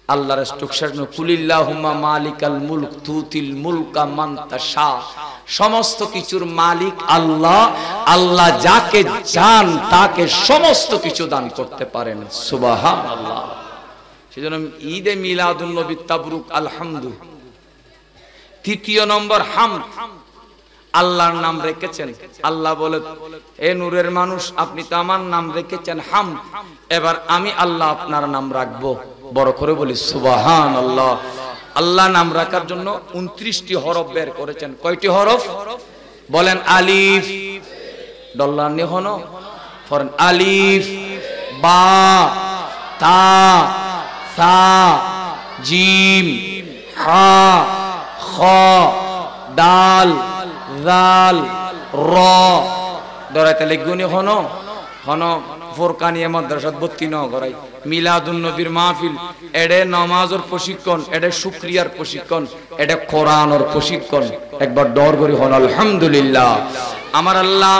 আল্লাহর স্টক শেষ নয়। কুলিল্লাহুম্মা মালিকাল মুলক তুতিল মুলকা মান তাশা। সমস্ত কিছুর মালিক আল্লাহ। আল্লাহ যাকে চান তাকে সমস্ত কিছু দান করতে পারেন। সুবহানাল্লাহ। সেজন্য ঈদে মিলাদুন নবী তাবরুক আলহামদু। তৃতীয় নম্বর হামদ। আল্লাহর নাম রেখেছেন। আল্লাহ বলে, এ নূরের মানুষ, আপনি তো আমার নাম রেখেছেন হামদ, এবার আমি আল্লাহ আপনার নাম রাখবো। বড় করে বলি সুবহানাল্লাহ। আল্লাহ নাম রাখার জন্য 29টি হরফ বের করেছেন। কয়টি হরফ বলেন? আলিফ, ডল্লানি হনো ফরেন, আলিফ, বা, তা, সা, জিম, হা, খ, দাল, জাল, র। দরাইতে লিখগুনি হনো হনো ফোরকানিয়া মাদ্রাসাত ভর্তি ন করাই। মিলাদুন নবীর মাহফিল, এডে নামাজের প্রশিক্ষণ, এডে শুকরিয়ার প্রশিক্ষণ, এডে কোরআনের প্রশিক্ষণ। একবার ডর করি হন আলহামদুলিল্লাহ। আমার আল্লাহ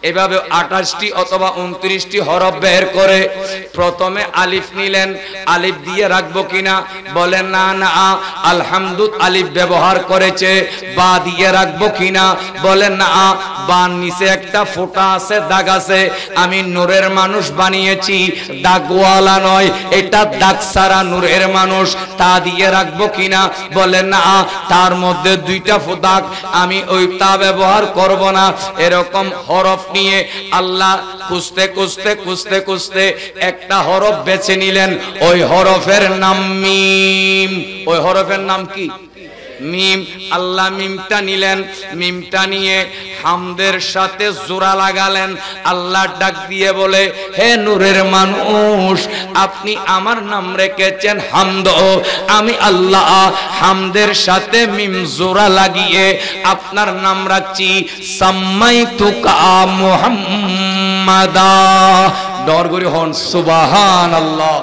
এভাবে 28টি অথবা 29টি হরফ বের করে প্রথমে আলিফ নিলেন। আলিফ দিয়ে রাখবো কিনা? বলেন না না। আলহামদু আলিফ ব্যবহার করেছে। বা দিয়ে রাখবো কিনা? বলেন না। বা নিচে একটা ফোঁটা আছে, দাগ আছে। আমি নূরের মানুষ বানিয়েছি, দাগওয়ালা নয়, এটা দাগ সারা নূরের মানুষ। তা দিয়ে রাখবো কিনা? বলেন না। তার মধ্যে 2টা দাগ, আমি ওই তা ব্যবহার করব না। এরকম হরফ নিয়ে আল্লাহ খুঁজতে খুঁজতে খুঁজতে খুঁজতে একটা হরফ বেছে নিলেন। ওই হরফের নাম মিম। ওই হরফের নাম কি? মিম। আল্লাহ মিমটা নিলেন। মিমটা নিয়ে হামদের সাথে জোড়া লাগালেন। আল্লাহ ডাক দিয়ে বলে, হে নূরের মানুষ, আপনি আমার নাম রেখেছেন হামদ, আমি আল্লাহ হামদের সাথে মিম জোড়া লাগিয়ে আপনার নাম রাখছি সাম্মাইতুকা মুহাম্মাদা। ডর করে হন সুবহানাল্লাহ।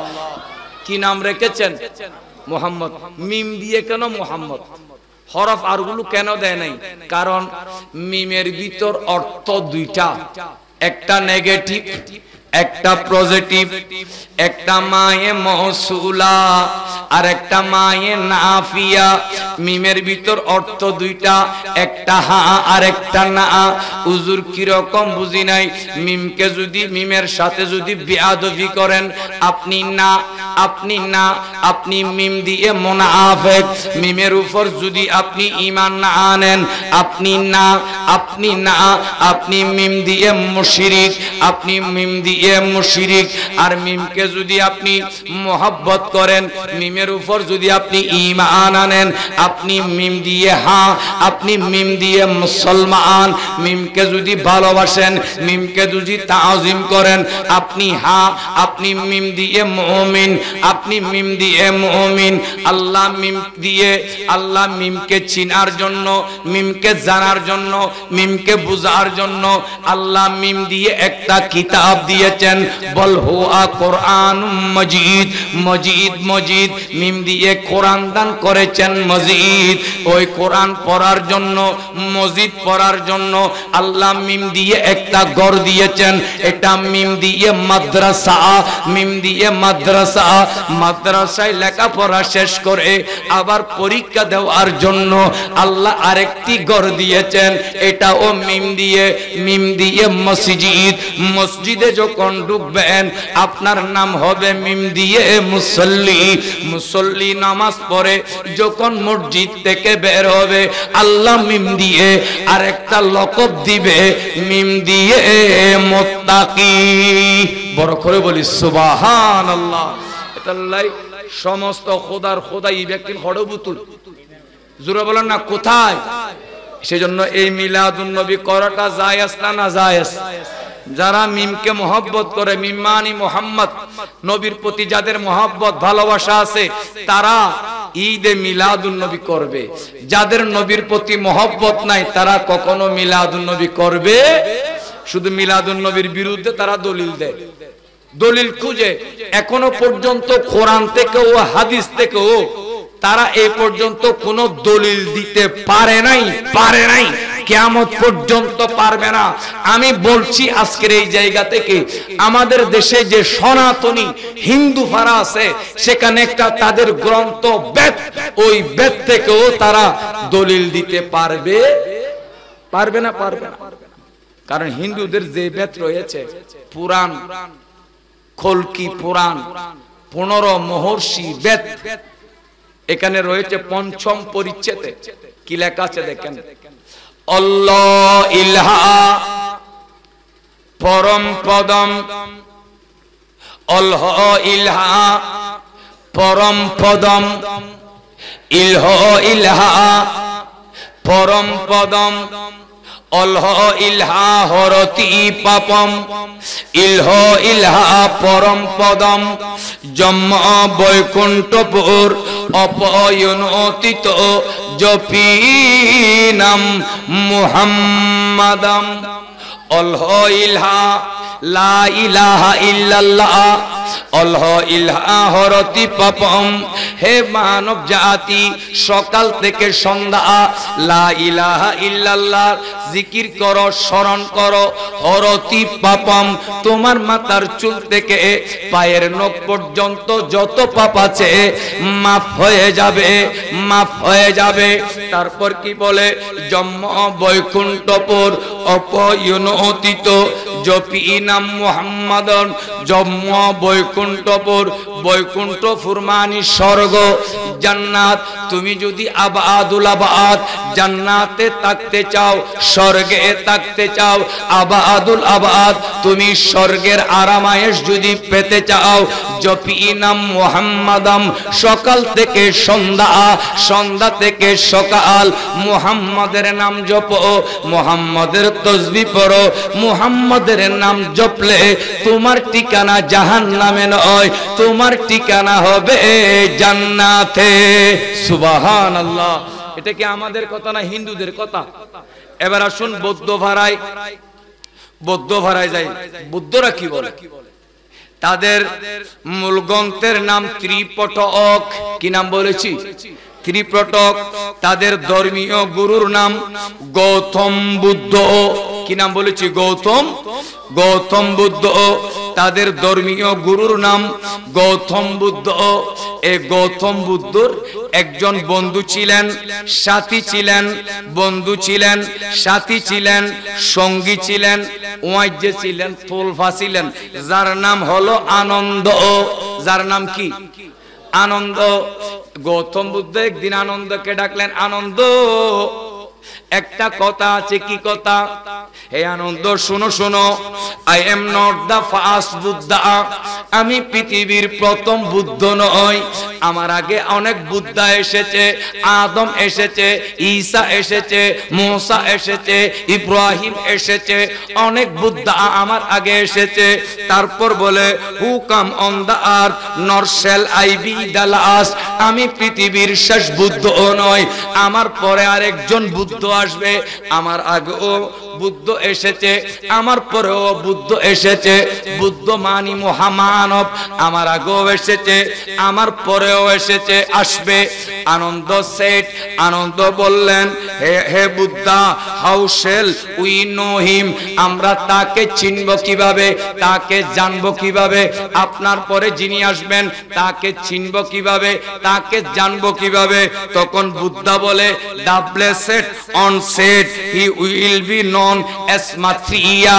কি নাম রেখেছেন? মোহাম্মদ। মিম দিয়ে কেন মোহাম্মদ? হরফ আরগুলো কেন দেয় নাই? কারণ মিমের ভিতর অর্থ দুইটা, একটা নেগেটিভ একটা পজিটিভ, একটা মায়ে মৌসুলা আর একটা মায়ে নাফিয়া। মিমের ভিতর অর্থ দুইটা, একটা হা আর একটা না। হুজুর কি রকম বুঝি নাই? মিমকে যদি মিমের সাথে যদি বেয়াদবি করেন, আপনি না আপনি মিম দিয়ে মুনাফিক। মিমের উপর যদি আপনি ঈমান না আনেন, আপনি মিম দিয়ে মুশরিক, আপনি মিম দিয়ে মুশরিক। আর মিমকে যদি আপনি মোহাব্বত করেন, মিমের উপর যদি আপনি ঈমান আনেন, আপনি মিম দিয়ে হ্যাঁ, আপনি মিম দিয়ে মুসলমান। মিমকে যদি ভালোবাসেন, মিমকে যদি তাজিম করেন, আপনি হ্যাঁ, আপনি মিম দিয়ে মুমিন, আপনি মিম দিয়ে মুমিন। আল্লাহ মিমকে চিনার জন্য, মিমকে জানার জন্য, মিমকে বুঝার জন্য আল্লাহ মিম দিয়ে একটা কিতাব দিয়েছেন। বল হুয়া কোরআন মজিদ, মজিদ মজিদ। মিম দিয়ে কোরআন দান করেছেন মজিদ। ওই কোরআন পড়ার জন্য, মজিদ পড়ার জন্য আল্লাহ মিম দিয়ে একটা ঘর দিয়েছেন। এটা মিম দিয়ে মাদ্রাসা, মিম দিয়ে মাদ্রাসা। মাদ্রাসায় লেখাপড়া শেষ করে আবার পরীক্ষা দেওয়ার জন্য আল্লাহ আরেকটি ঘর দিয়েছেন। এটাও মিম দিয়ে মসজিদ। মসজিদে যখন ঢুকবেন আপনার নাম হবে মিম দিয়ে মুসল্লি। মুসল্লি নামাজ পড়ে যখন মসজিদ থেকে বের হবে, আল্লাহ মিম দিয়ে আরেকটা লকব দিবে, মিম দিয়ে মুত্তাকি। বড় করে বলি সুবহানাল্লাহ। এটাই সমস্ত খোদার খোদাই ব্যক্তির হড়বুতুল। জোরে বলেন না কোথায়? সেজন্য এই মিলাদুন নবী করাটা জায়েজ না জায়েজ? যারা মিমকে মহব্বত করে, মিম মানি মোহাম্মদ, নবীর প্রতি যাদের মহব্বত ভালোবাসা আছে তারা ঈদে মিলাদুন নবী করবে। যাদের নবীর প্রতি মহব্বত নাই তারা কখনো মিলাদুন নবী করবে। শুধু মিলাদুন নবীর বিরুদ্ধে তারা দলিল দেয়, দলিল খুঁজে। এখনো পর্যন্ত কোরআন থেকেও হাদিস থেকেও তারা এই পর্যন্ত কোনো দলিল দিতে পারে নাই, কিয়ামত পর্যন্ত পারবে না। আমি বলছি আজকের এই জায়গা থেকে, আমাদের দেশে যে সনাতনী হিন্দু ফারা আছে, সেখানে একটা তাদের গ্রন্থ বেদ, ওই বেদ থেকেও তারা দলিল দিতে পারবে না? পারবে না। কারণ হিন্দুদের যে বেদ রয়েছে, পুরাণ, কল্কি পুরাণ, 15 মহর্ষি বেদ, এখানে রয়েছে পঞ্চম পরিচ্ছেদে কি লেখা আছে দেখেন। আল্লাহ ইলাহা পরম পদম, আল্লাহ ইলাহা পরম পদম, ইলাহা পরম পদম, আল্লাহ ইলাহা হরতি পাপম, ইলাহা পরম পদম, জন্ম বৈকুণ্ঠপুর অপয়নোতিত জপি নাম মুহাম্মাদম। আল্লাহ ইলাহা লা ইলাহা ইল্লাল্লাহ, আল্লাহ ইলাহা হরতি পাপম। হে মানব জাতি, সকাল থেকে সন্ধ্যা লা ইলাহা ইল্লাল্লাহ জিকির করো, স্মরণ করো। হরতি পাপম, তোমার মাথার চুল থেকে পায়ের নখ পর্যন্ত যত পাপ আছে মাফ হয়ে যাবে, মাফ হয়ে যাবে। তারপর কি বলে? জন্ম বৈকুণ্ঠপুর অপয়নোতিত জপি নাম মুহাম্মাদন। জন্ম বৈকুণ্ঠপুর, বৈকুণ্ঠপুর মানে স্বর্গ, জান্নাত। তুমি যদি আবাদুল আবাদ জান্নাতে থাকতে চাও, স্বর্গে থাকতে চাও, আবাদুল আবাদ তুমি স্বর্গের আরামায়েশ যদি পেতে চাও, জপি নাম মুহাম্মাদম। সকাল থেকে সন্ধ্যা, সন্ধ্যা থেকে সকাল মুহাম্মাদের নাম জপো, মুহাম্মাদের তাসবিহ পড়ো। মুহাম্মাদের নাম জপলে তোমার ঠিকানা জাহান্নামে নয়, তোমার ঠিকানা হবে জান্নাতে। সুবহানাল্লাহ। এটা কি আমাদের কথা না হিন্দুদের কথা? এবার আসুন বৌদ্ধ ভাড়ায় যাই। বৌদ্ধরা কি বলে? তাদের মূল গ্রন্থের নাম ত্রিপটক। কি নাম বলেছি? ত্রিপটক। তাদের ধর্মীয় গুরুর নাম গৌতম বুদ্ধ। কি নাম বলেছি? গৌতম বুদ্ধ। তাদের ধর্মীয় গুরুর নাম গৌতম বুদ্ধ। এই গৌতম বুদ্ধর একজন বন্ধু ছিলেন, সাথী ছিলেন, বন্ধু ছিলেন, সাথী ছিলেন, সঙ্গী ছিলেন, ওয়াজ্জে ছিলেন, তোলফা ছিলেন, যার নাম হলো আনন্দ। যার নাম কি? আনন্দ। গৌতম বুদ্ধ একদিন আনন্দকে ডাকলেন, আনন্দ একটা কথা আছে। কি কথা? হে আনন্দ শোনো শোনো, I am not the first Buddha. আমি পৃথিবীর প্রথম বুদ্ধ নই। আমার আগে অনেক বুদ্ধা এসেছে, আদম এসেছে, ঈসা এসেছে, মুসা এসেছে, ইব্রাহিম এসেছে, অনেক বুদ্ধা আমার আগে এসেছে। তারপর বলে হু come on the earth nor shall I be the last. আমি পৃথিবীর শেষ বুদ্ধ নই, আমার পরে আরেকজন বুদ্ধ আসবে। আমার আগেও বুদ্ধ এসেছে, আমার পরেও বুদ্ধ এসেছে। বুদ্ধ মানি মহামানব, আমার আগেও এসেছে, আমার পরেও এসেছে, আসবে। আনন্দ সেট, আনন্দ বললেন, হে Buddha, how shall we know him? আমরা তাকে চিনব কিভাবে, তাকে জানবো কিভাবে? আপনার পরে যিনি আসবেন তাকে চিনব কিভাবে, তাকে জানবো কিভাবে? তখন বুদ্ধা বলে, the blessed one said he will be known as Maitreya.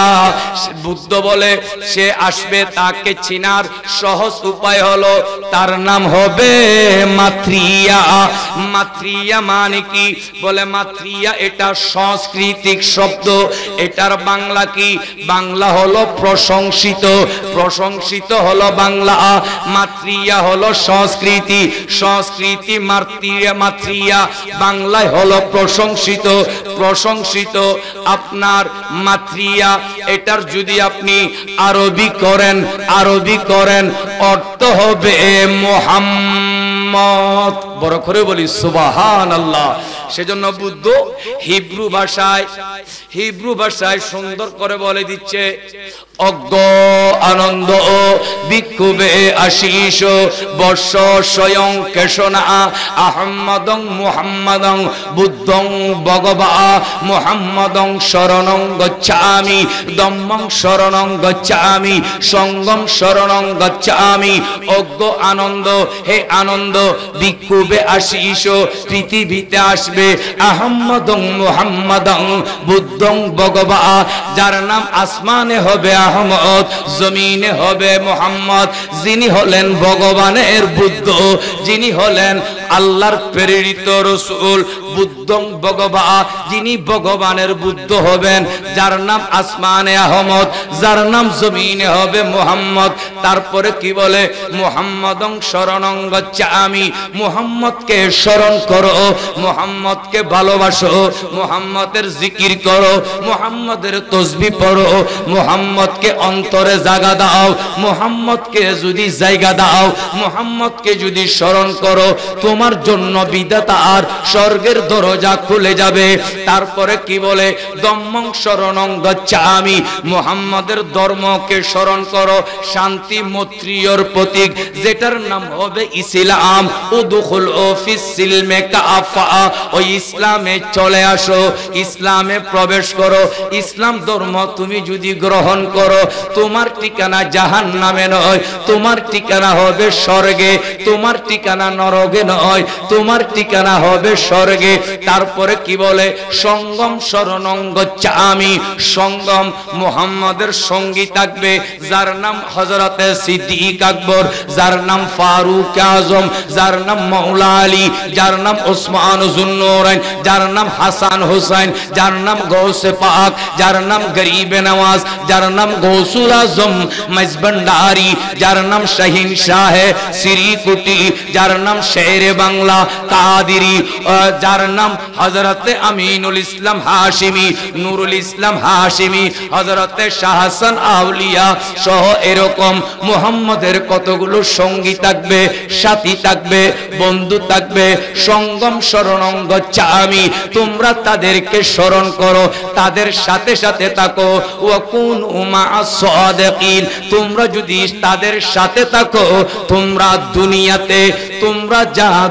Buddha বলে সে আসবে, তাকে চিনার সহজ উপায় হলো তার নাম হবে মাত্রিয়া। মাত্রিয়া মানে কি? বলে মাত্রিয়া এটা সাংস্কৃতিক শব্দ। এটার বাংলা কি? বাংলা হলো প্রশংসিত। প্রশংসিত হলো বাংলা, মাত্রিয়া হলো সংস্কৃতি। সংস্কৃতি মাত্রিয়া বাংলায় হলো প্রশংসিত। প্রশংসিত আপনার মাত্রিয়া। এটার যদি আপনি আরবি করেন অর্থ হবে মুহাম্মদ। বড় করে বলি সুবহানাল্লাহ। সেজন্য বুদ্ধ হিব্রু ভাষায় সুন্দর করে বলে দিচ্ছে, অজ্ঞ আনন্দ বিক্ষুবে আশিস বর্ষ স্বয়ং কেশনা আহম্মদং মুহাম্মদং বুদ্ধং ভগবা মুহাম্মদং শরণং গচ্ছামি ধম্মং শরণং গচ্ছামি সংঘং শরণং গচ্ছামি। অজ্ঞ আনন্দ, হে আনন্দ বিক্ষুবে আশিস, পৃথিবীতে আসবে আহম্মদং মুহাম্মদং বুদ্ধং ভগবা। যার নাম আসমানে হবে আহমদ, জমিনে হবে মুহাম্মদ। যিনি হলেন ভগবানের বুদ্ধ, যিনি হলেন আল্লাহর প্রেরিত রাসূল, বুদ্ধং ভগবা, যিনি ভগবানের বুদ্ধ হবেন। যার নাম আসমানে আহমদ, যার নাম জমিনে হবে মুহাম্মদ। তারপরে কি বলে? মুহাম্মদং শরণং গচ্ছামি। মুহাম্মদকে স্মরণ করো, মুহাম্মদকে ভালোবাসো, মুহাম্মদের জিকির করো, মুহাম্মদের তাসবিহ পড়ো, মুহাম্মদকে অন্তরে জায়গা দাও। মুহাম্মদকে যদি জায়গা দাও, মুহাম্মদকে যদি স্মরণ করো, তোমার জন্য বিধাতার স্বর্গের দরজা খুলে যাবে। তারপরে কি বলে? ধম্মং শরণং গচ্ছামি। মুহাম্মদের ধর্মকে স্মরণ করো, শান্তি মৈত্রীর প্রতীক, যেটার নাম হবে ইসলাম। উদখুল ফিস সিলমে কাফা, ওই ইসলামে চলে আসো, ইসলামে প্রবেশ করো। ইসলাম ধর্ম তুমি যদি গ্রহণ করো, তোমার ঠিকানা জাহান্নামে নয়, তোমার ঠিকানা হবে স্বর্গে। তোমার ঠিকানা নরকে নয়, তোমার ঠিকানা হবে স্বর্গে। তারপরে কি বলে? সঙ্গম শরণং গচ্ছামি। সঙ্গম মুহাম্মাদের সঙ্গী থাকবে, যার নাম হযরতে সিদ্দিক আকবর, যার নাম ফারুক আজম, যার নাম মাওলা আলী, যার নাম ওসমান যুন্নুরাইন, যার নাম হাসান হুসাইন, যার নাম গৌসে পাক, যার নাম গরিবে নওয়াজ, যার নাম গৌসুল আজম মজবন্ডারি, যার নাম শাহিন শাহ শ্রীকুটি, যার নাম শেরে বাংলা কাদিরি, যার নাম হযরতে আমিনুল ইসলাম হাশিমি, নুরুল ইসলাম হাশিমি, হযরতে শাহ হাসান আউলিয়া সহ এরকম মুহাম্মদের কতগুলো সঙ্গী থাকবে, সাথী থাকবে, বন্ধু বন্ধু থাকবে সঙ্গম শরণঙ্গ চামি, তোমরা তাদেরকে স্মরণ করো, তাদের সাথে সাথে থাকো। ওয়াকুনু মা'আস সাদিকিন, তোমরা যদি তাদের সাথে থাকো তোমরা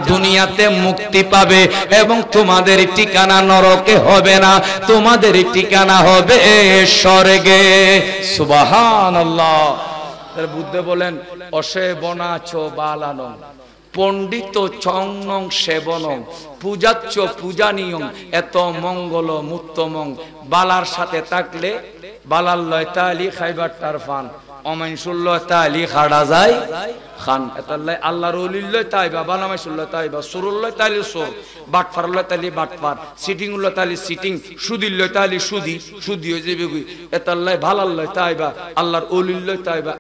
দুনিয়াতে মুক্তি পাবে এবং তোমাদের ঠিকানা নরকে হবে না, তোমাদের ঠিকানা হবে স্বর্গে। সুবহানাল্লাহ। তার বুদ্ধ বলেন অসেবনাচ বালানং পণ্ডিত চংনং সেবনং পূজাচ্চ পূজানিয়ং এত মঙ্গল মুত্তমং। বালার সাথে থাকলে বালার লয় তালি খাইবার টারফান, অমাইনসুল্লাহ তালি খাড়া যায় খান। এতাল্লাই আল্লাহর ওলিল্লাহ তাইবা, বালামাইসুল্লাহ তাইবা, সুরুল্লাহ তালি সুর, বাটফারুল্লাহ তালি বাটফার, সিটিংউল্লাহ তালি সিটিং, সুদিল্লাহ তালি সুদি, সুদি হয়ে যাবে। এতাল্লাই ভালাল্লাহ তাইবা, আল্লাহর ওলিল্লাহ তাইবা।